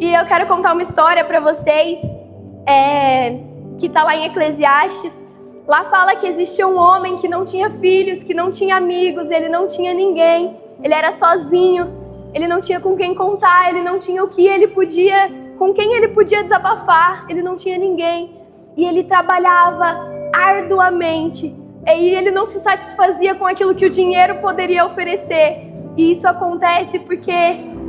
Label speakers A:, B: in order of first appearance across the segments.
A: E eu quero contar uma história para vocês, que está lá em Eclesiastes. Lá fala que existia um homem que não tinha filhos, que não tinha amigos, ele não tinha ninguém, ele era sozinho, ele não tinha com quem contar, ele não tinha com quem ele podia desabafar, ele não tinha ninguém. E ele trabalhava arduamente, e ele não se satisfazia com aquilo que o dinheiro poderia oferecer. E isso acontece porque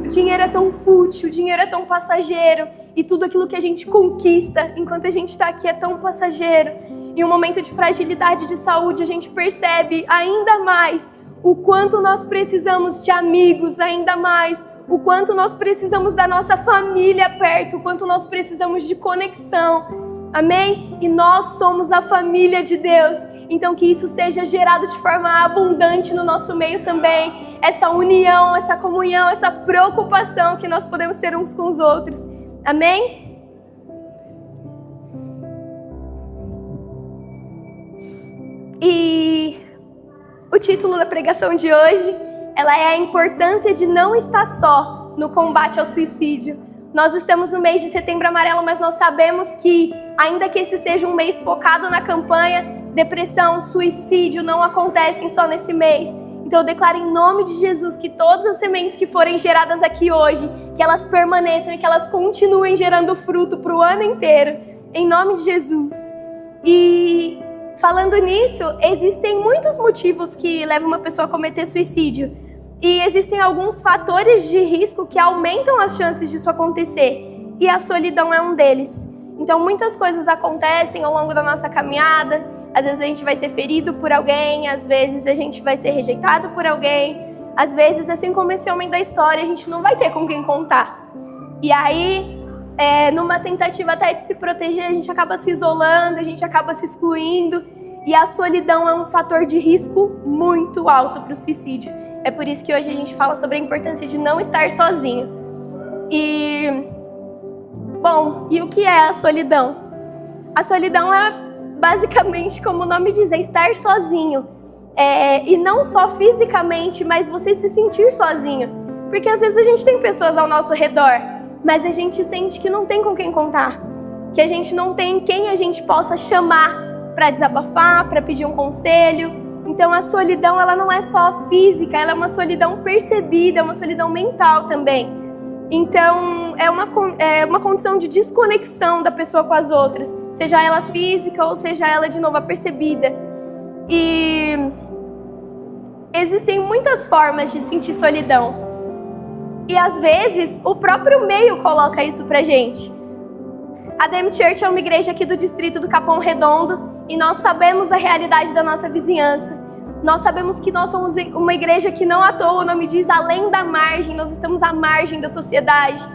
A: o dinheiro é tão fútil, o dinheiro é tão passageiro, e tudo aquilo que a gente conquista enquanto a gente está aqui é tão passageiro. Em um momento de fragilidade de saúde, a gente percebe ainda mais o quanto nós precisamos de amigos, ainda mais o quanto nós precisamos da nossa família perto, o quanto nós precisamos de conexão. Amém? E nós somos a família de Deus. Então que isso seja gerado de forma abundante no nosso meio também. Essa união, essa comunhão, essa preocupação que nós podemos ter uns com os outros. Amém? E o título da pregação de hoje, ela é a importância de não estar só no combate ao suicídio. Nós estamos no mês de Setembro Amarelo, mas nós sabemos que, ainda que esse seja um mês focado na campanha, depressão, suicídio não acontecem só nesse mês. Então eu declaro em nome de Jesus que todas as sementes que forem geradas aqui hoje, que elas permaneçam e que elas continuem gerando fruto para o ano inteiro, em nome de Jesus. E falando nisso, existem muitos motivos que levam uma pessoa a cometer suicídio. E existem alguns fatores de risco que aumentam as chances disso acontecer. E a solidão é um deles. Então muitas coisas acontecem ao longo da nossa caminhada. Às vezes a gente vai ser ferido por alguém, às vezes a gente vai ser rejeitado por alguém. Às vezes, assim como esse homem da história, a gente não vai ter com quem contar. E aí, numa tentativa até de se proteger, a gente acaba se isolando, a gente acaba se excluindo. E a solidão é um fator de risco muito alto para o suicídio. É por isso que hoje a gente fala sobre a importância de não estar sozinho. E o que é a solidão? A solidão é basicamente, como o nome diz, é estar sozinho. E não só fisicamente, mas você se sentir sozinho. Porque às vezes a gente tem pessoas ao nosso redor, mas a gente sente que não tem com quem contar. Que a gente não tem quem a gente possa chamar para desabafar, para pedir um conselho. Então a solidão, ela não é só física, ela é uma solidão percebida, é uma solidão mental também. Então é uma condição de desconexão da pessoa com as outras, seja ela física ou seja ela de novo apercebida. E existem muitas formas de sentir solidão. E às vezes o próprio meio coloca isso pra gente. A DM Church é uma igreja aqui do distrito do Capão Redondo e nós sabemos a realidade da nossa vizinhança. Nós sabemos que nós somos uma igreja que não à toa o nome diz além da margem, nós estamos à margem da sociedade.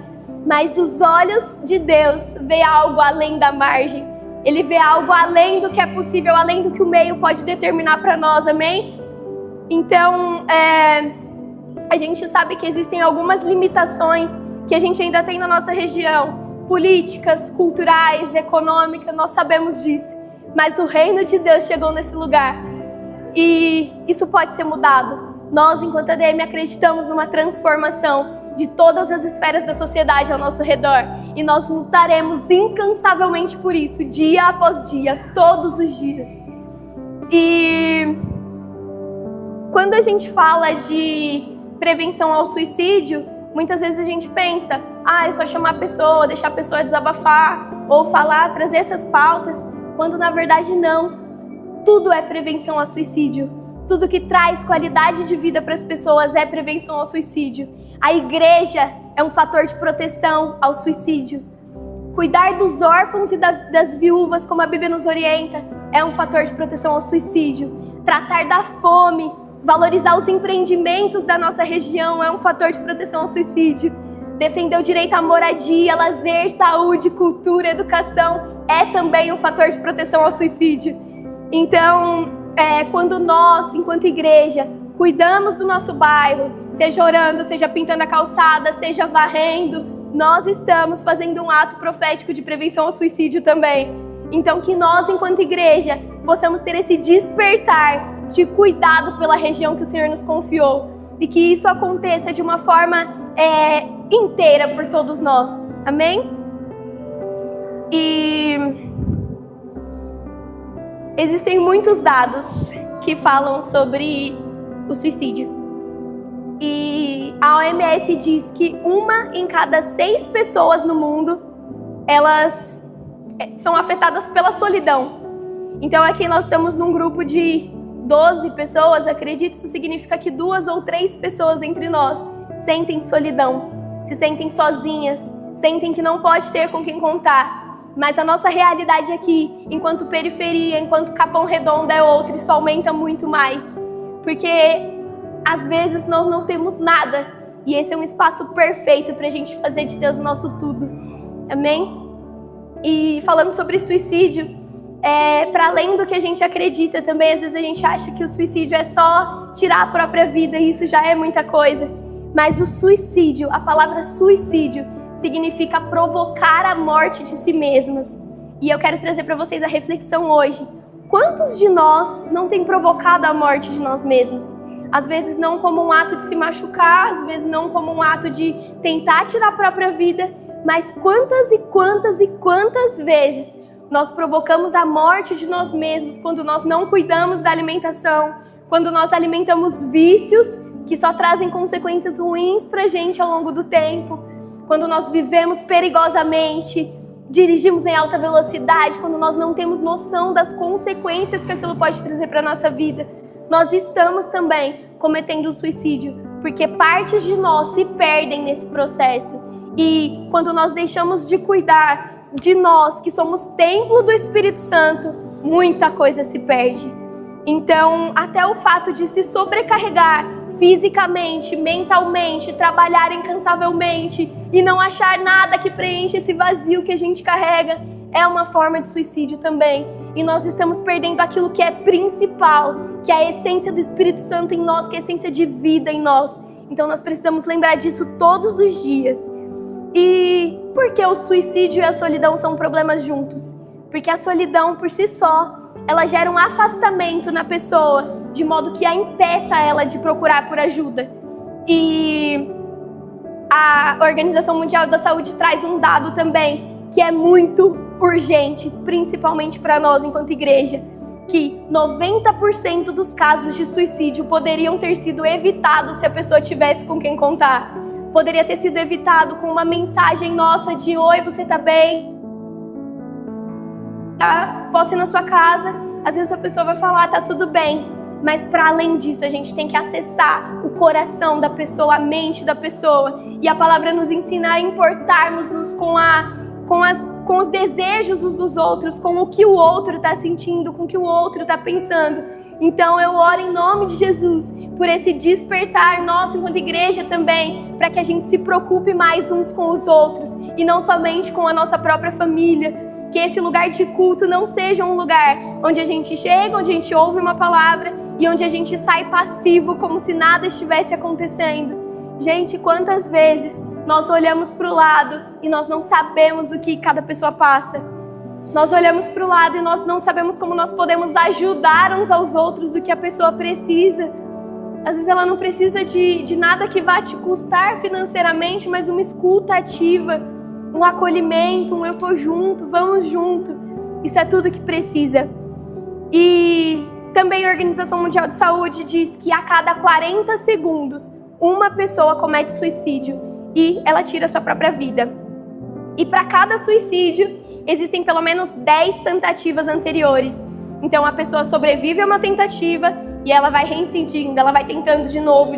A: Mas os olhos de Deus vê algo além da margem. Ele vê algo além do que é possível, além do que o meio pode determinar para nós, amém? Então, a gente sabe que existem algumas limitações que a gente ainda tem na nossa região. Políticas, culturais, econômicas, nós sabemos disso. Mas o reino de Deus chegou nesse lugar. E isso pode ser mudado. Nós, enquanto ADM, acreditamos numa transformação de todas as esferas da sociedade ao nosso redor. E nós lutaremos incansavelmente por isso, dia após dia, todos os dias. E quando a gente fala de prevenção ao suicídio, muitas vezes a gente pensa, é só chamar a pessoa, deixar a pessoa desabafar, ou falar, trazer essas pautas, quando na verdade não. Tudo é prevenção ao suicídio. Tudo que traz qualidade de vida para as pessoas é prevenção ao suicídio. A igreja é um fator de proteção ao suicídio. Cuidar dos órfãos e das viúvas, como a Bíblia nos orienta, é um fator de proteção ao suicídio. Tratar da fome, valorizar os empreendimentos da nossa região é um fator de proteção ao suicídio. Defender o direito à moradia, lazer, saúde, cultura, educação é também um fator de proteção ao suicídio. Então, quando nós, enquanto igreja, cuidamos do nosso bairro, seja orando, seja pintando a calçada, seja varrendo, nós estamos fazendo um ato profético de prevenção ao suicídio também. Então, que nós, enquanto igreja, possamos ter esse despertar de cuidado pela região que o Senhor nos confiou. E que isso aconteça de uma forma inteira por todos nós. Amém? E existem muitos dados que falam sobre o suicídio. E a OMS diz que 1 em cada 6 pessoas no mundo, elas são afetadas pela solidão. Então aqui nós estamos num grupo de 12 pessoas, acredito, isso significa que 2 ou 3 pessoas entre nós sentem solidão, se sentem sozinhas, sentem que não pode ter com quem contar. Mas a nossa realidade aqui, enquanto periferia, enquanto Capão Redondo é outra, isso aumenta muito mais. Porque às vezes nós não temos nada, e esse é um espaço perfeito para a gente fazer de Deus o nosso tudo. Amém? E falando sobre suicídio, para além do que a gente acredita também, às vezes a gente acha que o suicídio é só tirar a própria vida, e isso já é muita coisa. Mas o suicídio, a palavra suicídio, significa provocar a morte de si mesmas. E eu quero trazer para vocês a reflexão hoje. Quantos de nós não tem provocado a morte de nós mesmos? Às vezes não como um ato de se machucar, às vezes não como um ato de tentar tirar a própria vida, mas quantas e quantas e quantas vezes nós provocamos a morte de nós mesmos quando nós não cuidamos da alimentação, quando nós alimentamos vícios que só trazem consequências ruins pra gente ao longo do tempo, quando nós vivemos perigosamente, dirigimos em alta velocidade, quando nós não temos noção das consequências que aquilo pode trazer para a nossa vida, nós estamos também cometendo um suicídio, porque partes de nós se perdem nesse processo. E quando nós deixamos de cuidar de nós, que somos templo do Espírito Santo, muita coisa se perde. Então, até o fato de se sobrecarregar fisicamente, mentalmente, trabalhar incansavelmente e não achar nada que preenche esse vazio que a gente carrega, é uma forma de suicídio também. E nós estamos perdendo aquilo que é principal, que é a essência do Espírito Santo em nós, que é a essência de vida em nós. Então nós precisamos lembrar disso todos os dias. E por que o suicídio e a solidão são problemas juntos? Porque a solidão por si só, ela gera um afastamento na pessoa, de modo que a impeça ela de procurar por ajuda. E a Organização Mundial da Saúde traz um dado também, que é muito urgente, principalmente para nós enquanto igreja, que 90% dos casos de suicídio poderiam ter sido evitados se a pessoa tivesse com quem contar. Poderia ter sido evitado com uma mensagem nossa de: oi, você tá bem? Posso ir na sua casa? Às vezes a pessoa vai falar: tá tudo bem. Mas para além disso, a gente tem que acessar o coração da pessoa, a mente da pessoa. E a palavra nos ensina a importarmos-nos com os desejos uns dos outros, com o que o outro está sentindo, com o que o outro está pensando. Então eu oro em nome de Jesus por esse despertar nosso enquanto igreja também, para que a gente se preocupe mais uns com os outros e não somente com a nossa própria família. Que esse lugar de culto não seja um lugar onde a gente chega, onde a gente ouve uma palavra e onde a gente sai passivo como se nada estivesse acontecendo. Gente, quantas vezes nós olhamos para o lado e nós não sabemos o que cada pessoa passa. Nós olhamos para o lado e nós não sabemos como nós podemos ajudar uns aos outros o que a pessoa precisa. Às vezes ela não precisa de nada que vá te custar financeiramente, mas uma escuta ativa, um acolhimento, um eu tô junto, vamos junto. Isso é tudo que precisa. E também a Organização Mundial de Saúde diz que a cada 40 segundos uma pessoa comete suicídio e ela tira a sua própria vida. E para cada suicídio, existem pelo menos 10 tentativas anteriores. Então a pessoa sobrevive a uma tentativa e ela vai reincidindo, ela vai tentando de novo,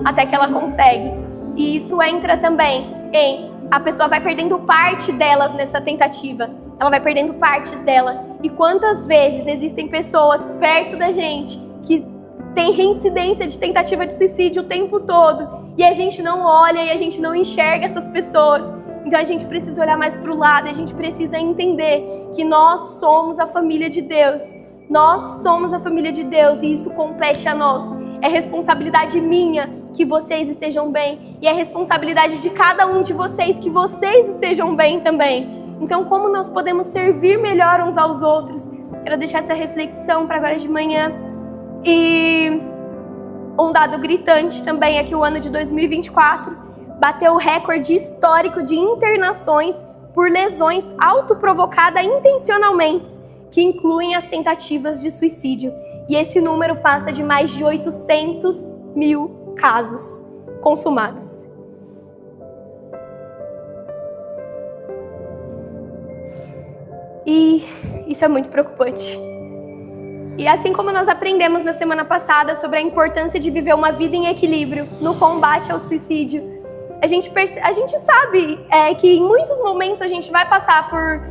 A: até que ela consegue. E isso entra também em a pessoa vai perdendo parte delas nessa tentativa. Ela vai perdendo partes dela. E quantas vezes existem pessoas perto da gente que tem reincidência de tentativa de suicídio o tempo todo. E a gente não olha e a gente não enxerga essas pessoas. Então a gente precisa olhar mais para o lado, a gente precisa entender que nós somos a família de Deus. Nós somos a família de Deus e isso compete a nós. É responsabilidade minha que vocês estejam bem. E é responsabilidade de cada um de vocês que vocês estejam bem também. Então como nós podemos servir melhor uns aos outros? Quero deixar essa reflexão para agora de manhã. E um dado gritante também é que o ano de 2024 bateu o recorde histórico de internações por lesões autoprovocadas intencionalmente, que incluem as tentativas de suicídio. E esse número passa de mais de 800 mil casos consumados. E isso é muito preocupante. E assim como nós aprendemos na semana passada sobre a importância de viver uma vida em equilíbrio no combate ao suicídio, a gente sabe que em muitos momentos a gente vai passar por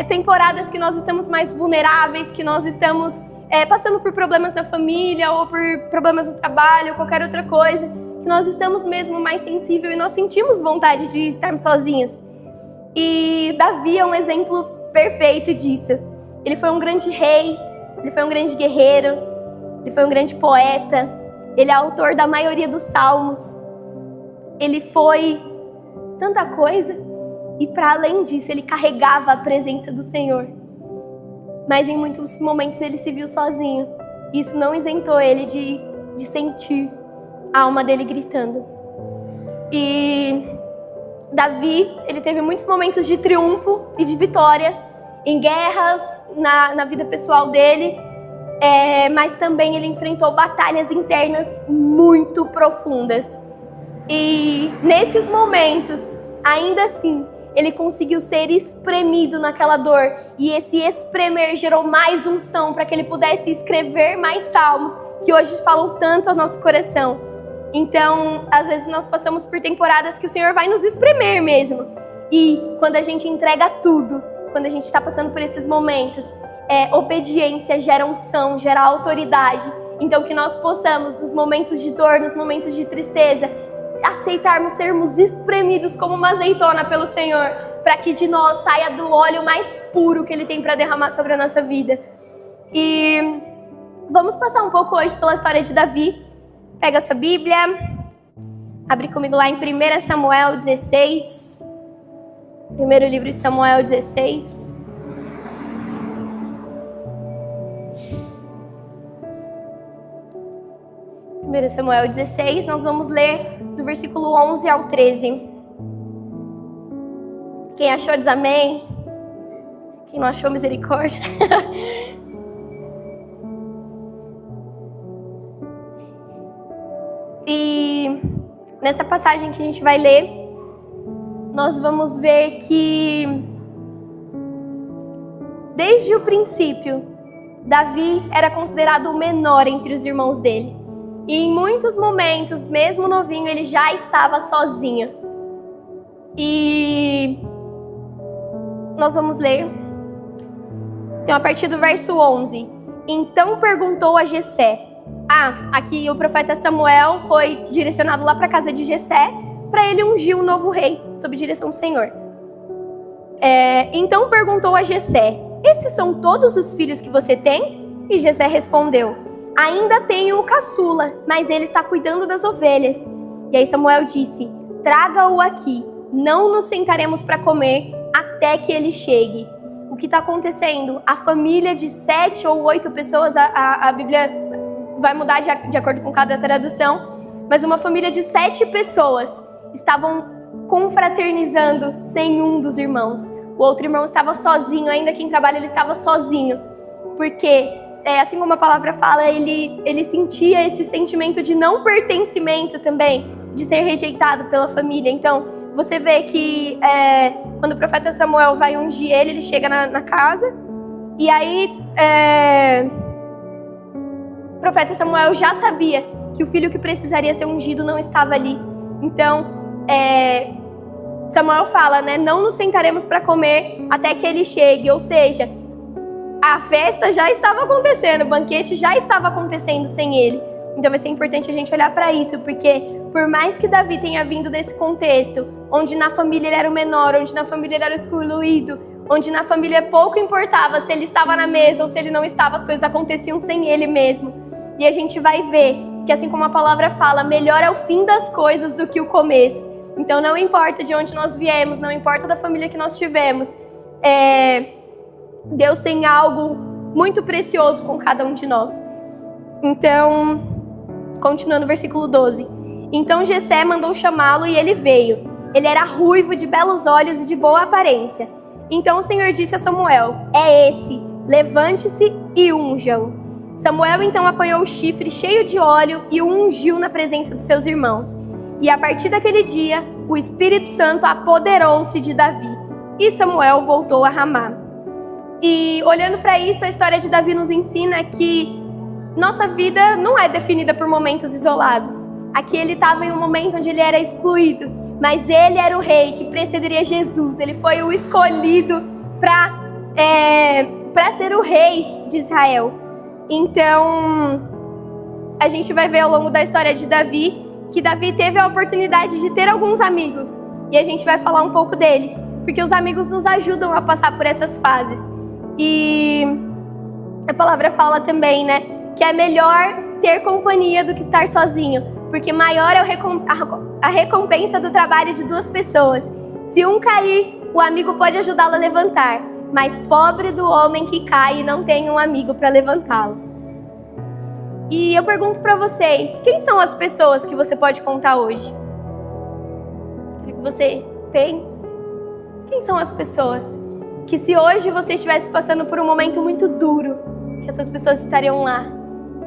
A: temporadas que nós estamos mais vulneráveis, que nós estamos passando por problemas na família ou por problemas no trabalho, ou qualquer outra coisa, que nós estamos mesmo mais sensíveis e nós sentimos vontade de estarmos sozinhos. E Davi é um exemplo perfeito disso. Ele foi um grande rei, ele foi um grande guerreiro, ele foi um grande poeta, ele é autor da maioria dos salmos, ele foi tanta coisa, e para além disso, ele carregava a presença do Senhor. Mas em muitos momentos ele se viu sozinho, e isso não isentou ele de sentir a alma dele gritando. E Davi, ele teve muitos momentos de triunfo e de vitória, em guerras, na vida pessoal dele, mas também ele enfrentou batalhas internas muito profundas. E nesses momentos, ainda assim, ele conseguiu ser espremido naquela dor. E esse espremer gerou mais unção para que ele pudesse escrever mais salmos, que hoje falam tanto ao nosso coração. Então, às vezes nós passamos por temporadas que o Senhor vai nos espremer mesmo. E quando a gente entrega tudo, quando a gente está passando por esses momentos, obediência gera unção, gera autoridade. Então que nós possamos, nos momentos de dor, nos momentos de tristeza, aceitarmos sermos espremidos como uma azeitona pelo Senhor, para que de nós saia do óleo mais puro que Ele tem para derramar sobre a nossa vida. E vamos passar um pouco hoje pela história de Davi. Pega a sua Bíblia, abre comigo lá em 1 Samuel 16, primeiro livro de Samuel 16. 1 Samuel 16, nós vamos ler do versículo 11 ao 13. Quem achou diz amém. Quem não achou, misericórdia. E nessa passagem que a gente vai ler, nós vamos ver que desde o princípio, Davi era considerado o menor entre os irmãos dele. E em muitos momentos, mesmo novinho, ele já estava sozinho. E nós vamos ler. Então, a partir do verso 11. Então perguntou a Jessé. Aqui o profeta Samuel foi direcionado lá para a casa de Jessé, para ele ungir um novo rei, sob direção do Senhor. Então perguntou a Jessé: esses são todos os filhos que você tem? E Jessé respondeu: ainda tenho o caçula, mas ele está cuidando das ovelhas. E aí Samuel disse: traga-o aqui, não nos sentaremos para comer até que ele chegue. O que está acontecendo? A família de 7 ou 8 pessoas, a Bíblia vai mudar de acordo com cada tradução, mas uma família de 7 pessoas estavam confraternizando sem um dos irmãos. O outro irmão estava sozinho, ainda quem trabalha ele estava sozinho, porque assim como a palavra fala, ele sentia esse sentimento de não pertencimento também, de ser rejeitado pela família. Então, você vê que quando o profeta Samuel vai ungir ele chega na casa, e aí o profeta Samuel já sabia que o filho que precisaria ser ungido não estava ali. Então, Samuel fala, não nos sentaremos para comer até que ele chegue, ou seja, a festa já estava acontecendo, o banquete já estava acontecendo sem ele. Então vai ser importante a gente olhar para isso, porque por mais que Davi tenha vindo desse contexto, onde na família ele era o menor, onde na família ele era o excluído, onde na família pouco importava se ele estava na mesa ou se ele não estava, as coisas aconteciam sem ele mesmo. E a gente vai ver que, assim como a palavra fala, melhor é o fim das coisas do que o começo. Então não importa de onde nós viemos, não importa da família que nós tivemos, Deus tem algo muito precioso com cada um de nós. Então, continuando o versículo 12. Então Jessé mandou chamá-lo e ele veio. Ele era ruivo, de belos olhos e de boa aparência. Então o Senhor disse a Samuel: é esse, levante-se e unja-o. Samuel então apanhou o chifre cheio de óleo e o ungiu na presença dos seus irmãos. E a partir daquele dia, o Espírito Santo apoderou-se de Davi. E Samuel voltou a Ramá. E olhando para isso, a história de Davi nos ensina que nossa vida não é definida por momentos isolados. Aqui ele estava em um momento onde ele era excluído, mas ele era o rei que precederia Jesus. Ele foi o escolhido para ser o rei de Israel. Então, a gente vai ver ao longo da história de Davi que Davi teve a oportunidade de ter alguns amigos. E a gente vai falar um pouco deles, porque os amigos nos ajudam a passar por essas fases. E a palavra fala também, né, que é melhor ter companhia do que estar sozinho, porque maior é a recompensa do trabalho de duas pessoas. Se um cair, o amigo pode ajudá-lo a levantar, mas pobre do homem que cai e não tem um amigo para levantá-lo. E eu pergunto para vocês, quem são as pessoas que você pode contar hoje? Quero que você pense. Quem são as pessoas que, se hoje você estivesse passando por um momento muito duro, que essas pessoas estariam lá?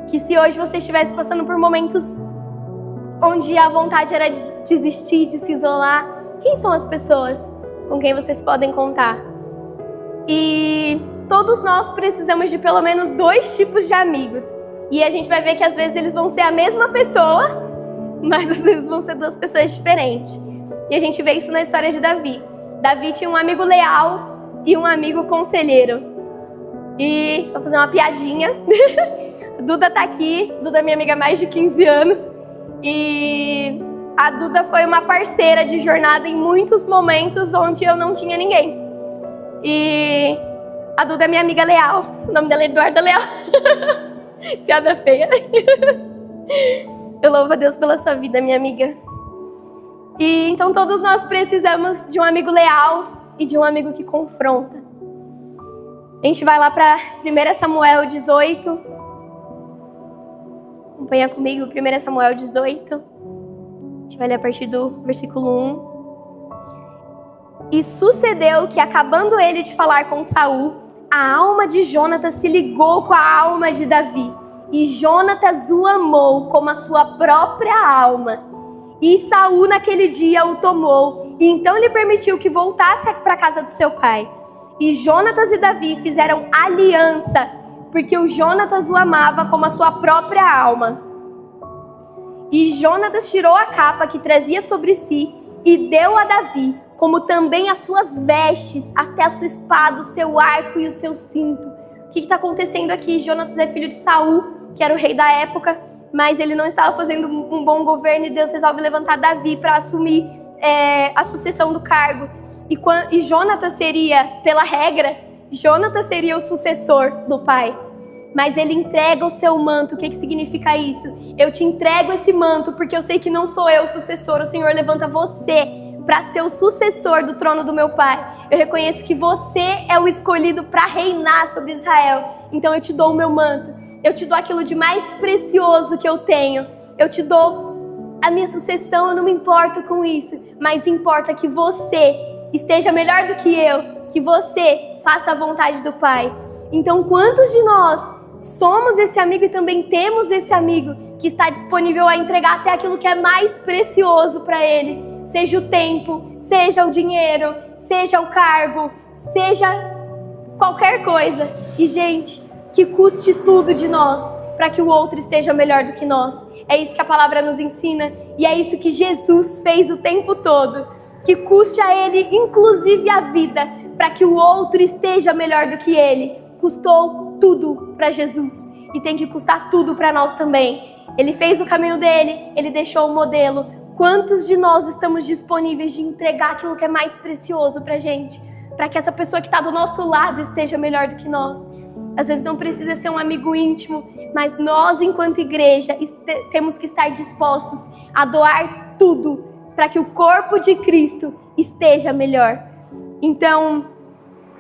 A: Que se hoje você estivesse passando por momentos onde a vontade era de desistir, de se isolar, quem são as pessoas com quem vocês podem contar? E todos nós precisamos de pelo menos 2 tipos de amigos. E a gente vai ver que às vezes eles vão ser a mesma pessoa, mas às vezes vão ser 2 pessoas diferentes. E a gente vê isso na história de Davi. Davi tinha um amigo leal e um amigo conselheiro. E vou fazer uma piadinha. Duda tá aqui. Duda é minha amiga há mais de 15 anos. E a Duda foi uma parceira de jornada em muitos momentos onde eu não tinha ninguém. E a Duda é minha amiga leal. O nome dela é Eduarda Leal. Piada feia. Eu louvo a Deus pela sua vida, minha amiga. E então todos nós precisamos de um amigo leal e de um amigo que confronta. A gente vai lá para 1 Samuel 18. Acompanha comigo, 1 Samuel 18. A gente vai ler a partir do versículo 1. E sucedeu que, acabando ele de falar com Saul, a alma de Jonatas se ligou com a alma de Davi. E Jonatas o amou como a sua própria alma. E Saul naquele dia o tomou, e então lhe permitiu que voltasse para a casa do seu pai. E Jonatas e Davi fizeram aliança, porque o Jonatas o amava como a sua própria alma. E Jonatas tirou a capa que trazia sobre si e deu a Davi, como também as suas vestes, até a sua espada, o seu arco e o seu cinto. O que está acontecendo aqui? Jonatas é filho de Saul, que era o rei da época, mas ele não estava fazendo um bom governo e Deus resolve levantar Davi para assumir a sucessão do cargo. E Jonatas seria, pela regra, Jonatas seria o sucessor do pai. Mas ele entrega o seu manto. O que significa isso? Eu te entrego esse manto porque eu sei que não sou eu o sucessor. O Senhor levanta você para ser o sucessor do trono do meu pai. Eu reconheço que você é o escolhido para reinar sobre Israel. Então eu te dou o meu manto. Eu te dou aquilo de mais precioso que eu tenho. Eu te dou a minha sucessão. Eu não me importo com isso. Mas importa que você esteja melhor do que eu. Que você faça a vontade do Pai. Então quantos de nós somos esse amigo e também temos esse amigo que está disponível a entregar até aquilo que é mais precioso para ele? Seja o tempo, seja o dinheiro, seja o cargo, seja qualquer coisa. E, gente, que custe tudo de nós para que o outro esteja melhor do que nós. É isso que a palavra nos ensina e é isso que Jesus fez o tempo todo. Que custe a ele, inclusive, a vida para que o outro esteja melhor do que ele. Custou tudo para Jesus e tem que custar tudo para nós também. Ele fez o caminho dele, ele deixou o modelo. Quantos de nós estamos disponíveis de entregar aquilo que é mais precioso pra gente? Para que essa pessoa que está do nosso lado esteja melhor do que nós. Às vezes não precisa ser um amigo íntimo, mas nós, enquanto igreja, temos que estar dispostos a doar tudo para que o corpo de Cristo esteja melhor. Então,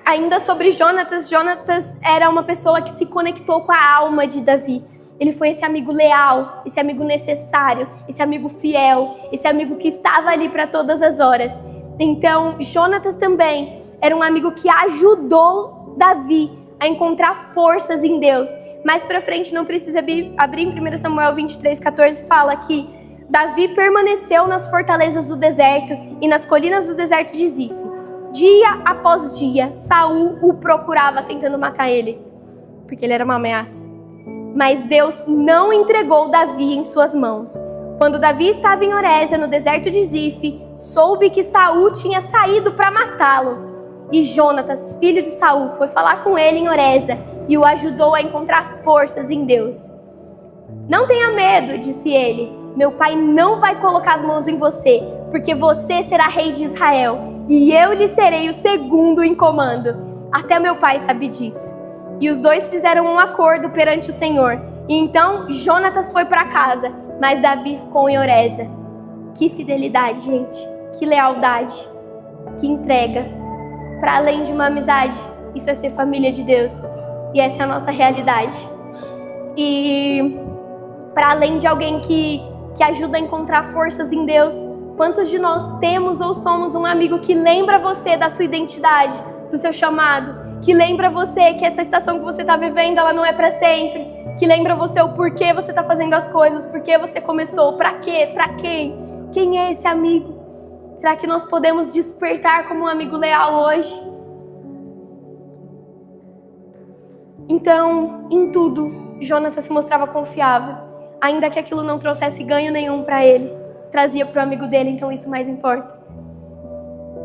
A: ainda sobre Jonatas, Jonatas era uma pessoa que se conectou com a alma de Davi. Ele foi esse amigo leal, esse amigo necessário, esse amigo fiel, esse amigo que estava ali para todas as horas. Então, Jonatas também era um amigo que ajudou Davi a encontrar forças em Deus. Mais pra frente, não precisa abrir em 1 Samuel 23:14, fala que Davi permaneceu nas fortalezas do deserto e nas colinas do deserto de Zif. Dia após dia, Saul o procurava tentando matar ele, porque ele era uma ameaça. Mas Deus não entregou Davi em suas mãos. Quando Davi estava em Horésia, no deserto de Zif, soube que Saul tinha saído para matá-lo. E Jonatas, filho de Saul, foi falar com ele em Horésia e o ajudou a encontrar forças em Deus. Não tenha medo, disse ele. Meu pai não vai colocar as mãos em você, porque você será rei de Israel, e eu lhe serei o segundo em comando. Até meu pai sabe disso. E os dois fizeram um acordo perante o Senhor. E então Jonatas foi para casa, mas Davi ficou em Horésia. Que fidelidade, gente. Que lealdade. Que entrega. Para além de uma amizade, isso é ser família de Deus. E essa é a nossa realidade. E para além de alguém que ajuda a encontrar forças em Deus, quantos de nós temos ou somos um amigo que lembra você da sua identidade, do seu chamado, que lembra você que essa estação que você está vivendo, ela não é para sempre, que lembra você o porquê você está fazendo as coisas, porquê você começou, para quê, para quem? Quem é esse amigo? Será que nós podemos despertar como um amigo leal hoje? Então, em tudo, Jonatas se mostrava confiável. Ainda que aquilo não trouxesse ganho nenhum para ele, trazia para o amigo dele, então isso mais importa.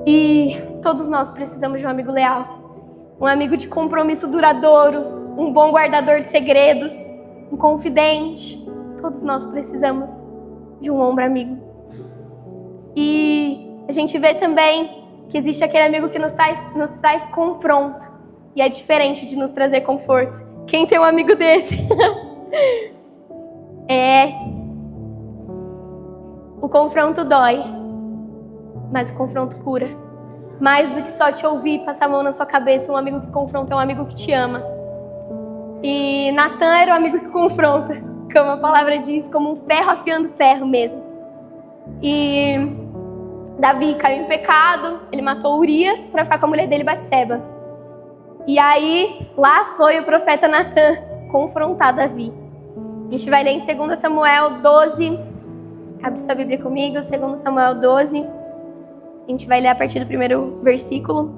A: E todos nós precisamos de um amigo leal. Um amigo de compromisso duradouro, um bom guardador de segredos, um confidente. Todos nós precisamos de um ombro amigo. E a gente vê também que existe aquele amigo que nos traz confronto. E é diferente de nos trazer conforto. Quem tem um amigo desse? O confronto dói, mas o confronto cura. Mais do que só te ouvir, passar a mão na sua cabeça, um amigo que confronta é um amigo que te ama. E Natan era o amigo que confronta, como a palavra diz, como um ferro afiando ferro mesmo. E Davi caiu em pecado, ele matou Urias para ficar com a mulher dele, Batseba. E aí, lá foi o profeta Natan confrontar Davi. A gente vai ler em 2 Samuel 12. Abre sua Bíblia comigo, 2 Samuel 12. A gente vai ler a partir do primeiro versículo.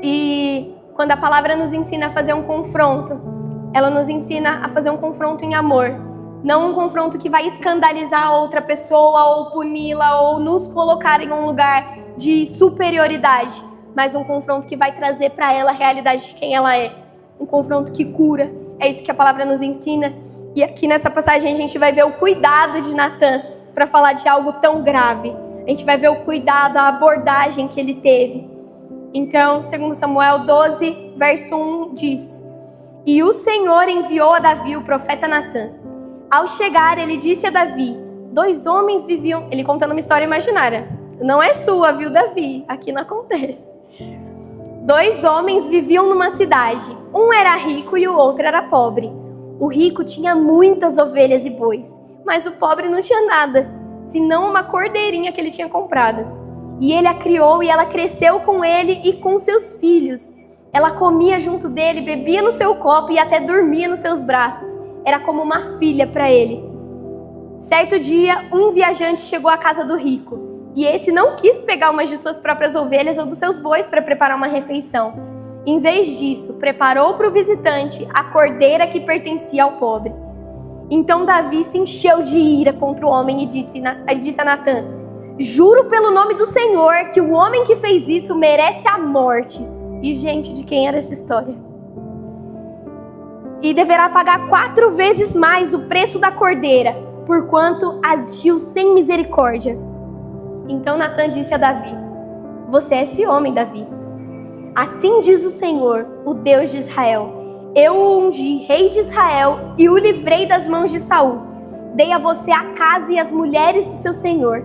A: E quando a palavra nos ensina a fazer um confronto, ela nos ensina a fazer um confronto em amor. Não um confronto que vai escandalizar outra pessoa, ou puni-la, ou nos colocar em um lugar de superioridade. Mas um confronto que vai trazer para ela a realidade de quem ela é. Um confronto que cura. É isso que a palavra nos ensina. E aqui nessa passagem a gente vai ver o cuidado de Natan para falar de algo tão grave. A gente vai ver o cuidado, a abordagem que ele teve. Então, 2 Samuel 12, verso 1 diz: E o Senhor enviou a Davi o profeta Natan. Ao chegar, ele disse a Davi: 2 homens viviam... Ele contando uma história imaginária. Não é sua, viu, Davi? Aqui não acontece. 2 homens viviam numa cidade. Um era rico e o outro era pobre. O rico tinha muitas ovelhas e bois, mas o pobre não tinha nada, senão uma cordeirinha que ele tinha comprado. E ele a criou e ela cresceu com ele e com seus filhos. Ela comia junto dele, bebia no seu copo e até dormia nos seus braços. Era como uma filha para ele. Certo dia, um viajante chegou à casa do rico. E esse não quis pegar uma de suas próprias ovelhas ou dos seus bois para preparar uma refeição. Em vez disso, preparou para o visitante a cordeira que pertencia ao pobre. Então Davi se encheu de ira contra o homem e disse a Natan: Juro pelo nome do Senhor que o homem que fez isso merece a morte. E, gente, de quem era essa história? E deverá pagar 4 vezes mais o preço da cordeira, porquanto agiu sem misericórdia. Então Natan disse a Davi: Você é esse homem, Davi. Assim diz o Senhor, o Deus de Israel: Eu o ungi rei de Israel e o livrei das mãos de Saul. Dei a você a casa e as mulheres do seu senhor.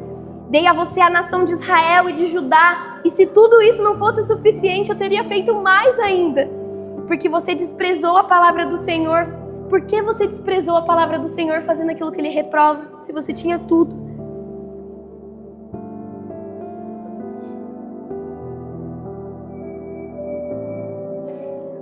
A: Dei a você a nação de Israel e de Judá E se tudo isso não fosse o suficiente, eu teria feito mais ainda. Porque você desprezou a palavra do Senhor. Por que você desprezou a palavra do Senhor fazendo aquilo que Ele reprova? Se você tinha tudo.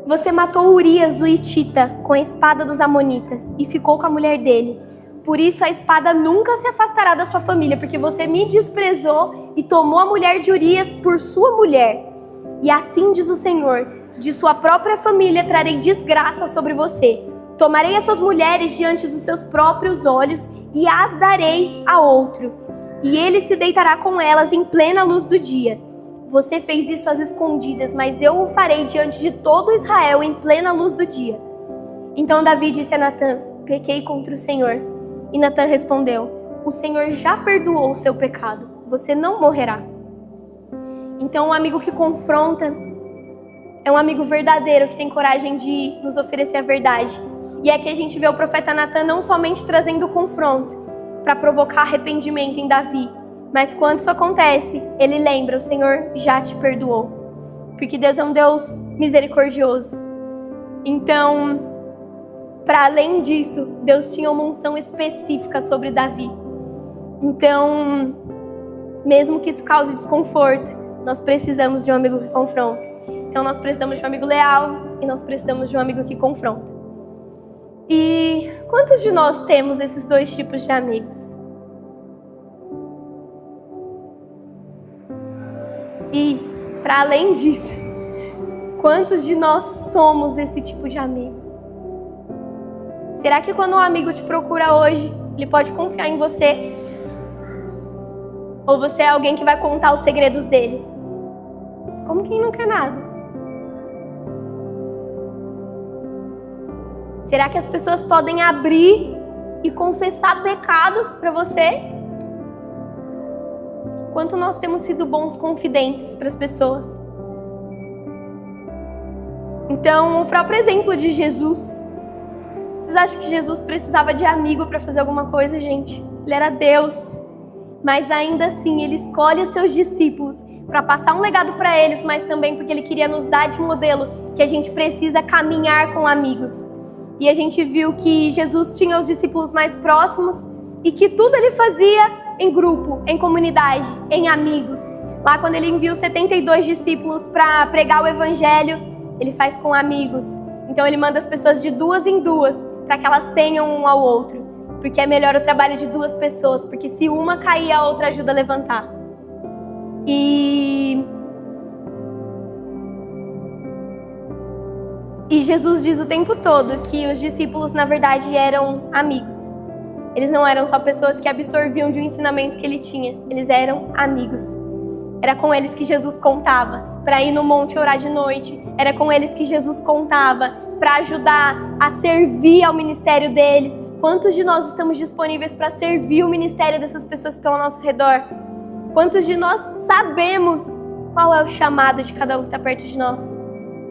A: Você matou Urias, o Hitita, com a espada dos Amonitas e ficou com a mulher dele. Por isso a espada nunca se afastará da sua família, porque você me desprezou e tomou a mulher de Urias por sua mulher. E assim diz o Senhor, de sua própria família trarei desgraça sobre você. Tomarei as suas mulheres diante dos seus próprios olhos e as darei a outro. E ele se deitará com elas em plena luz do dia. Você fez isso às escondidas, mas eu o farei diante de todo Israel em plena luz do dia. Então Davi disse a Natã, pequei contra o Senhor. E Natã respondeu, o Senhor já perdoou o seu pecado, você não morrerá. Então um amigo que confronta é um amigo verdadeiro, que tem coragem de nos oferecer a verdade. E aqui a gente vê o profeta Natã não somente trazendo confronto para provocar arrependimento em Davi, mas quando isso acontece, ele lembra, o Senhor já te perdoou. Porque Deus é um Deus misericordioso. Então, para além disso, Deus tinha uma unção específica sobre Davi. Então, mesmo que isso cause desconforto, nós precisamos de um amigo que confronta. Então, nós precisamos de um amigo leal e nós precisamos de um amigo que confronta. E quantos de nós temos esses dois tipos de amigos? E, para além disso, quantos de nós somos esse tipo de amigo? Será que quando um amigo te procura hoje, ele pode confiar em você? Ou você é alguém que vai contar os segredos dele? Como quem não quer nada? Será que as pessoas podem abrir e confessar pecados para você? Quanto nós temos sido bons confidentes para as pessoas? Então, o próprio exemplo de Jesus. Vocês acham que Jesus precisava de amigo para fazer alguma coisa, gente? Ele era Deus. Mas ainda assim, ele escolhe os seus discípulos para passar um legado para eles, mas também porque ele queria nos dar de modelo que a gente precisa caminhar com amigos. E a gente viu que Jesus tinha os discípulos mais próximos e que tudo ele fazia em grupo, em comunidade, em amigos. Lá quando ele envia os 72 discípulos para pregar o evangelho, ele faz com amigos. Então ele manda as pessoas de duas em duas para que elas tenham um ao outro. Porque é melhor o trabalho de duas pessoas, porque se uma cair, a outra ajuda a levantar. E Jesus diz o tempo todo que os discípulos, na verdade, eram amigos. Eles não eram só pessoas que absorviam de um ensinamento que ele tinha. Eles eram amigos. Era com eles que Jesus contava para ir no monte orar de noite. Era com eles que Jesus contava para ajudar a servir ao ministério deles. Quantos de nós estamos disponíveis para servir o ministério dessas pessoas que estão ao nosso redor? Quantos de nós sabemos qual é o chamado de cada um que está perto de nós?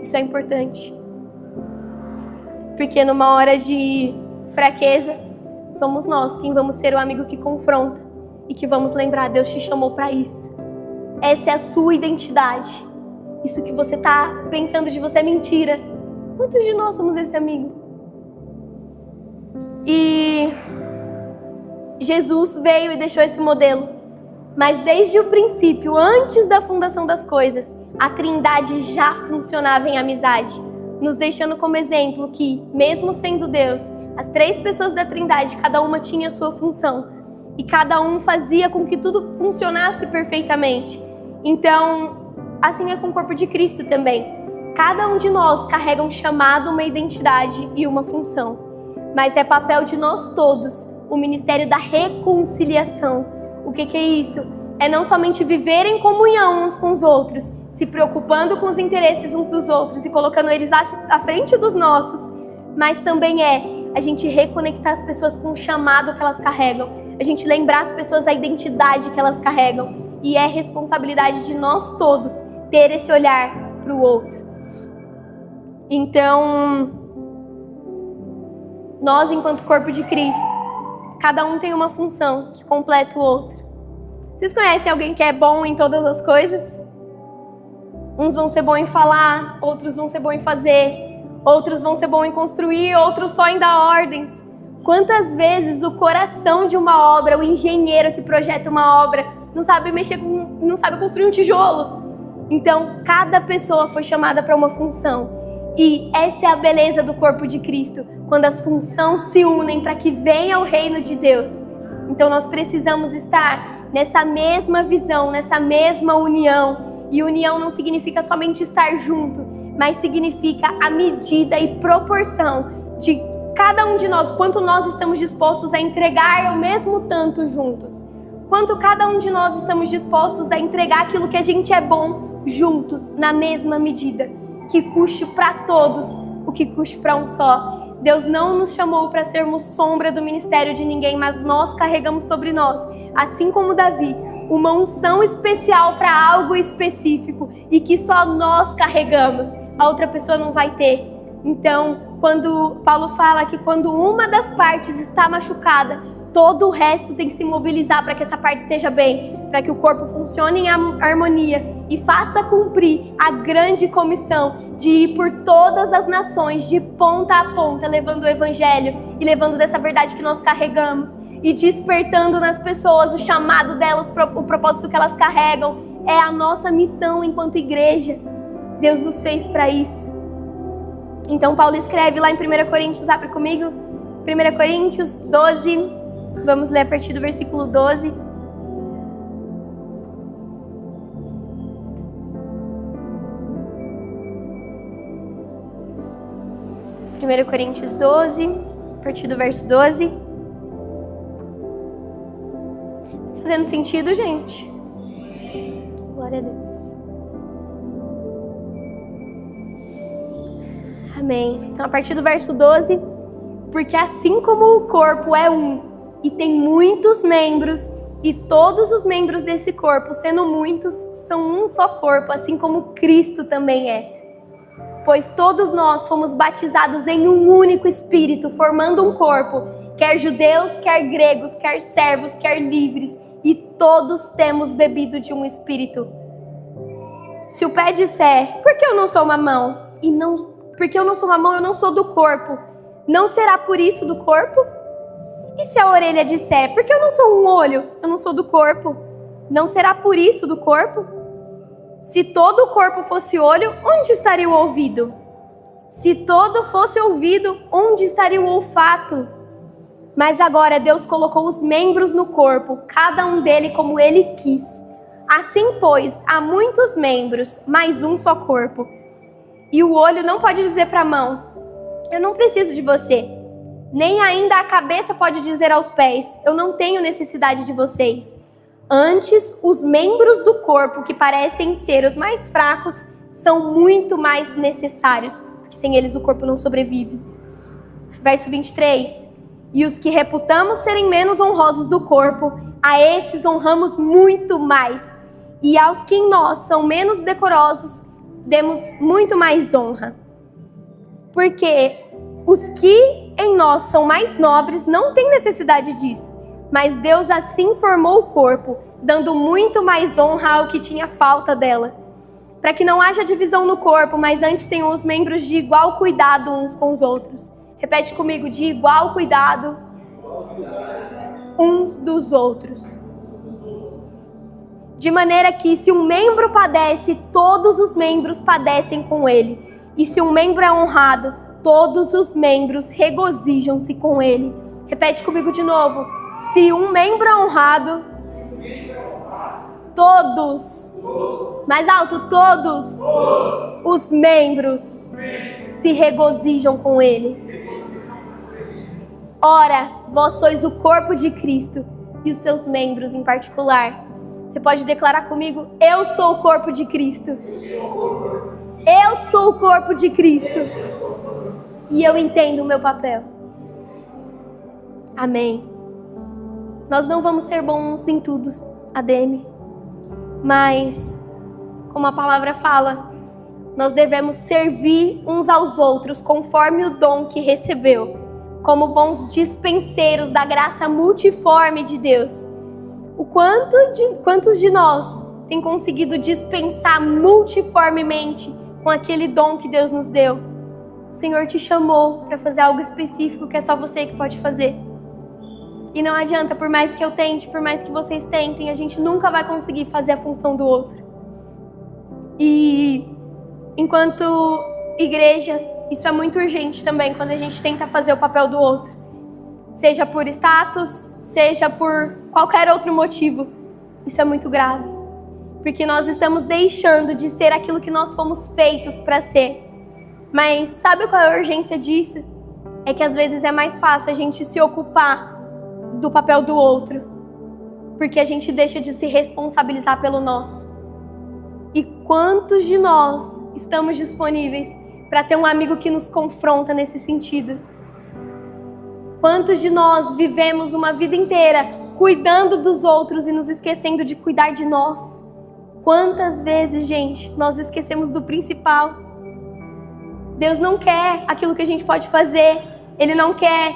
A: Isso é importante. Porque numa hora de fraqueza, somos nós quem vamos ser o amigo que confronta e que vamos lembrar, Deus te chamou para isso. Essa é a sua identidade. Isso que você está pensando de você é mentira. Quantos de nós somos esse amigo? E Jesus veio e deixou esse modelo. Mas desde o princípio, antes da fundação das coisas, a Trindade já funcionava em amizade, nos deixando como exemplo que, mesmo sendo Deus, as três pessoas da Trindade, cada uma tinha a sua função. E cada um fazia com que tudo funcionasse perfeitamente. Então, assim é com o corpo de Cristo também. Cada um de nós carrega um chamado, uma identidade e uma função. Mas é papel de nós todos, o ministério da reconciliação. O que é isso? É não somente viver em comunhão uns com os outros, se preocupando com os interesses uns dos outros e colocando eles à frente dos nossos, mas também é a gente reconectar as pessoas com o chamado que elas carregam, a gente lembrar as pessoas a identidade que elas carregam, e é responsabilidade de nós todos ter esse olhar para o outro. Então, nós, enquanto corpo de Cristo, cada um tem uma função que completa o outro. Vocês conhecem alguém que é bom em todas as coisas? Uns vão ser bons em falar, outros vão ser bons em fazer, outros vão ser bons em construir, outros só em dar ordens. Quantas vezes o coração de uma obra, o engenheiro que projeta uma obra, não sabe não sabe construir um tijolo? Então, cada pessoa foi chamada para uma função. E essa é a beleza do corpo de Cristo, quando as funções se unem para que venha o reino de Deus. Então, nós precisamos estar nessa mesma visão, nessa mesma união. E união não significa somente estar junto, mas significa a medida e proporção de cada um de nós, quanto nós estamos dispostos a entregar o mesmo tanto juntos. Quanto cada um de nós estamos dispostos a entregar aquilo que a gente é bom juntos, na mesma medida. Que custe para todos o que custe para um só. Deus não nos chamou para sermos sombra do ministério de ninguém, mas nós carregamos sobre nós, assim como Davi, uma unção especial para algo específico e que só nós carregamos, a outra pessoa não vai ter. Então, quando Paulo fala que quando uma das partes está machucada, todo o resto tem que se mobilizar para que essa parte esteja bem, para que o corpo funcione em harmonia e faça cumprir a grande comissão de ir por todas as nações, de ponta a ponta, levando o evangelho e levando dessa verdade que nós carregamos e despertando nas pessoas o chamado delas, o propósito que elas carregam. É a nossa missão enquanto igreja. Deus nos fez para isso. Então Paulo escreve lá em 1 Coríntios, abre comigo, 1 Coríntios 12, vamos ler a partir do versículo 12. Primeiro Coríntios 12, a partir do verso 12. Fazendo sentido, gente? Glória a Deus. Amém. Então, a partir do verso 12, porque assim como o corpo é um e tem muitos membros, e todos os membros desse corpo, sendo muitos, são um só corpo, assim como Cristo também é. Pois todos nós fomos batizados em um único Espírito, formando um corpo, quer judeus, quer gregos, quer servos, quer livres, e todos temos bebido de um Espírito. Se o pé disser, por que eu não sou uma mão? Porque eu não sou uma mão, eu não sou do corpo. Não será por isso do corpo? E se a orelha disser, porque eu não sou um olho, eu não sou do corpo? Não será por isso do corpo? Se todo o corpo fosse olho, onde estaria o ouvido? Se todo fosse ouvido, onde estaria o olfato? Mas agora Deus colocou os membros no corpo, cada um dele como ele quis. Assim, pois, há muitos membros, mas um só corpo. E o olho não pode dizer para a mão, eu não preciso de você. Nem ainda a cabeça pode dizer aos pés, eu não tenho necessidade de vocês. Antes, os membros do corpo, que parecem ser os mais fracos, são muito mais necessários, porque sem eles o corpo não sobrevive. Verso 23. E os que reputamos serem menos honrosos do corpo, a esses honramos muito mais. E aos que em nós são menos decorosos, demos muito mais honra. Porque os que em nós são mais nobres não têm necessidade disso. Mas Deus assim formou o corpo, dando muito mais honra ao que tinha falta dela. Para que não haja divisão no corpo, mas antes tenham os membros de igual cuidado uns com os outros. Repete comigo, de igual cuidado uns dos outros. De maneira que se um membro padece, todos os membros padecem com ele. E se um membro é honrado, todos os membros regozijam-se com ele. Repete comigo de novo. Se um membro é honrado, todos, mais alto, todos os membros se regozijam com ele. Ora, vós sois o corpo de Cristo e os seus membros em particular. Você pode declarar comigo, eu sou o corpo de Cristo. Eu sou o corpo de Cristo. E eu entendo o meu papel. Amém. Nós não vamos ser bons em tudo, ADM. Mas, como a palavra fala, nós devemos servir uns aos outros conforme o dom que recebeu, como bons dispenseiros da graça multiforme de Deus. Quantos de nós tem conseguido dispensar multiformemente com aquele dom que Deus nos deu. O Senhor te chamou para fazer algo específico que é só você que pode fazer. E não adianta, por mais que eu tente, por mais que vocês tentem, a gente nunca vai conseguir fazer a função do outro. E enquanto igreja, isso é muito urgente também quando a gente tenta fazer o papel do outro. Seja por status, seja por qualquer outro motivo. Isso é muito grave. Porque nós estamos deixando de ser aquilo que nós fomos feitos para ser. Mas sabe qual é a urgência disso? É que às vezes é mais fácil a gente se ocupar do papel do outro, porque a gente deixa de se responsabilizar pelo nosso. E quantos de nós estamos disponíveis para ter um amigo que nos confronta nesse sentido? Quantos de nós vivemos uma vida inteira cuidando dos outros e nos esquecendo de cuidar de nós? Quantas vezes, gente, nós esquecemos do principal? Deus não quer aquilo que a gente pode fazer. Ele não quer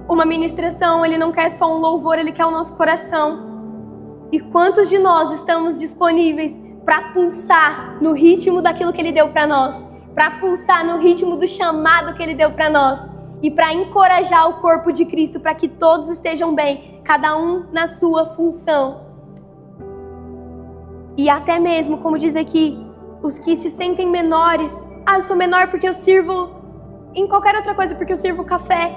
A: uma ministração, Ele não quer só um louvor, Ele quer o nosso coração. E quantos de nós estamos disponíveis para pulsar no ritmo daquilo que Ele deu para nós? Para pulsar no ritmo do chamado que Ele deu para nós? E para encorajar o corpo de Cristo, para que todos estejam bem, cada um na sua função. E até mesmo, como diz aqui, os que se sentem menores. Eu sou menor porque eu sirvo em qualquer outra coisa, porque eu sirvo café.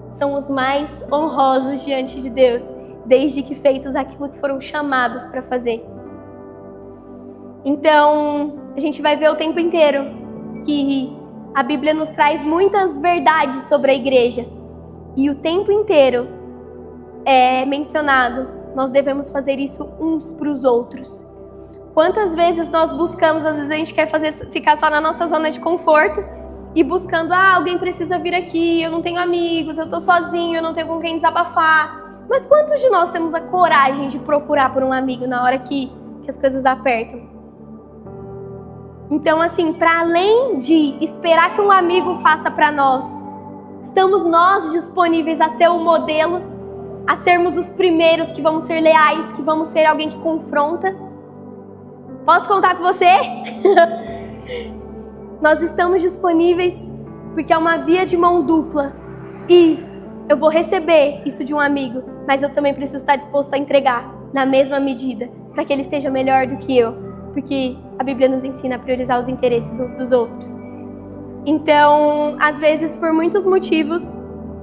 A: São os mais honrosos diante de Deus, desde que feitos aquilo que foram chamados para fazer. Então, a gente vai ver o tempo inteiro que a Bíblia nos traz muitas verdades sobre a igreja. E o tempo inteiro é mencionado, nós devemos fazer isso uns para os outros. Quantas vezes nós buscamos, às vezes a gente quer ficar só na nossa zona de conforto e buscando, alguém precisa vir aqui, eu não tenho amigos, eu tô sozinho, eu não tenho com quem desabafar. Mas quantos de nós temos a coragem de procurar por um amigo na hora que as coisas apertam? Então, assim, para além de esperar que um amigo faça para nós, estamos nós disponíveis a ser o modelo, a sermos os primeiros que vamos ser leais, que vamos ser alguém que confronta? Posso contar com você? Nós estamos disponíveis porque é uma via de mão dupla. E eu vou receber isso de um amigo, mas eu também preciso estar disposto a entregar na mesma medida, para que ele esteja melhor do que eu. Porque a Bíblia nos ensina a priorizar os interesses uns dos outros. Então, às vezes, por muitos motivos,